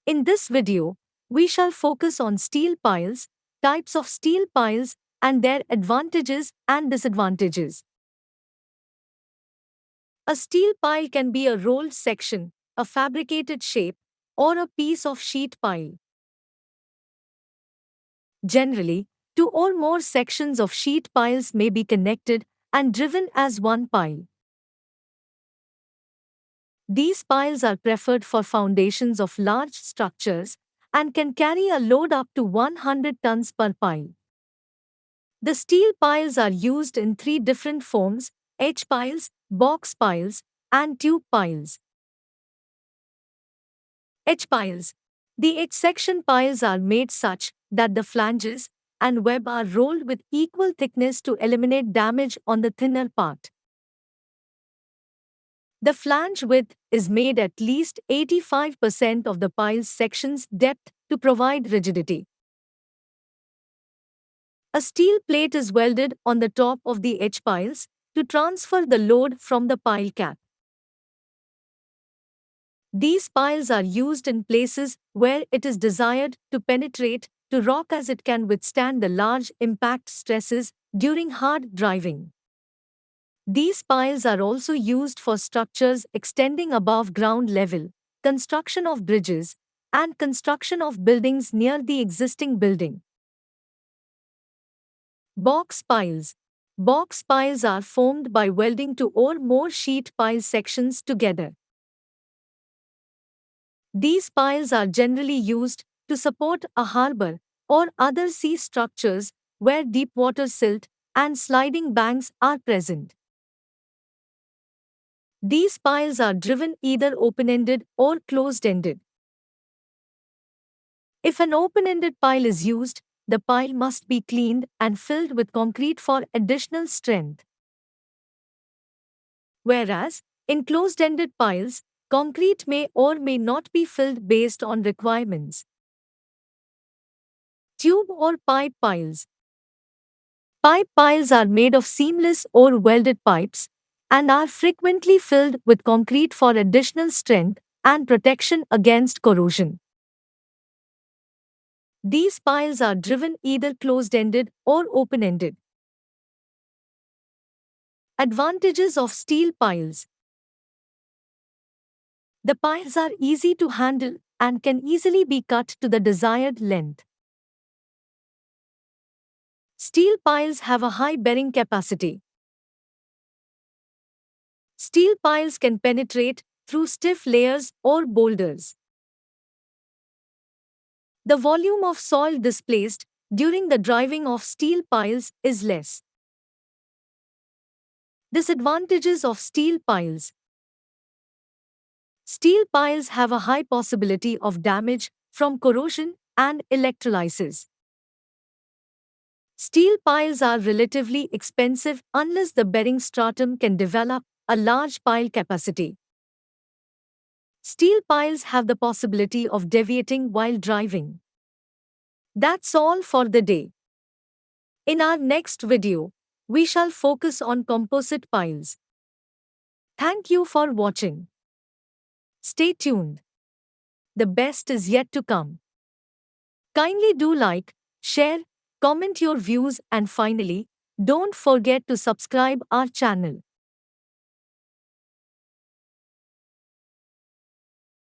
In this video, we shall focus on steel piles, types of steel piles, and their advantages and disadvantages. A steel pile can be a rolled section, a fabricated shape, or a piece of sheet pile. Generally, two or more sections of sheet piles may be connected and driven as one pile. These piles are preferred for foundations of large structures and can carry a load up to 100 tons per pile. The steel piles are used in three different forms: H piles, box piles, and tube piles. H piles. The H section piles are made such that the flanges and web are rolled with equal thickness to eliminate damage on the thinner part. The flange width is made at least 85% of the pile's section's depth to provide rigidity. A steel plate is welded on the top of the H piles to transfer the load from the pile cap. These piles are used in places where it is desired to penetrate to rock, as it can withstand the large impact stresses during hard driving. These piles are also used for structures extending above ground level, construction of bridges, and construction of buildings near the existing building. Box piles. Box piles are formed by welding two or more sheet pile sections together. These piles are generally used to support a harbor or other sea structures where deep-water silt and sliding banks are present. These piles are driven either open-ended or closed-ended. If an open-ended pile is used, the pile must be cleaned and filled with concrete for additional strength. Whereas, in closed-ended piles, concrete may or may not be filled based on requirements. Tube or pipe piles. Pipe piles are made of seamless or welded pipes and are frequently filled with concrete for additional strength and protection against corrosion. These piles are driven either closed-ended or open-ended. Advantages of steel piles. The piles are easy to handle and can easily be cut to the desired length. Steel piles have a high bearing capacity. Steel piles can penetrate through stiff layers or boulders. The volume of soil displaced during the driving of steel piles is less. Disadvantages of steel piles. Steel piles have a high possibility of damage from corrosion and electrolysis. Steel piles are relatively expensive unless the bearing stratum can develop a large pile capacity. Steel piles have the possibility of deviating while driving. That's all for the day. In our next video, we shall focus on composite piles. Thank you for watching. Stay tuned. The best is yet to come. Kindly do like, share, comment your views, and finally, don't forget to subscribe our channel.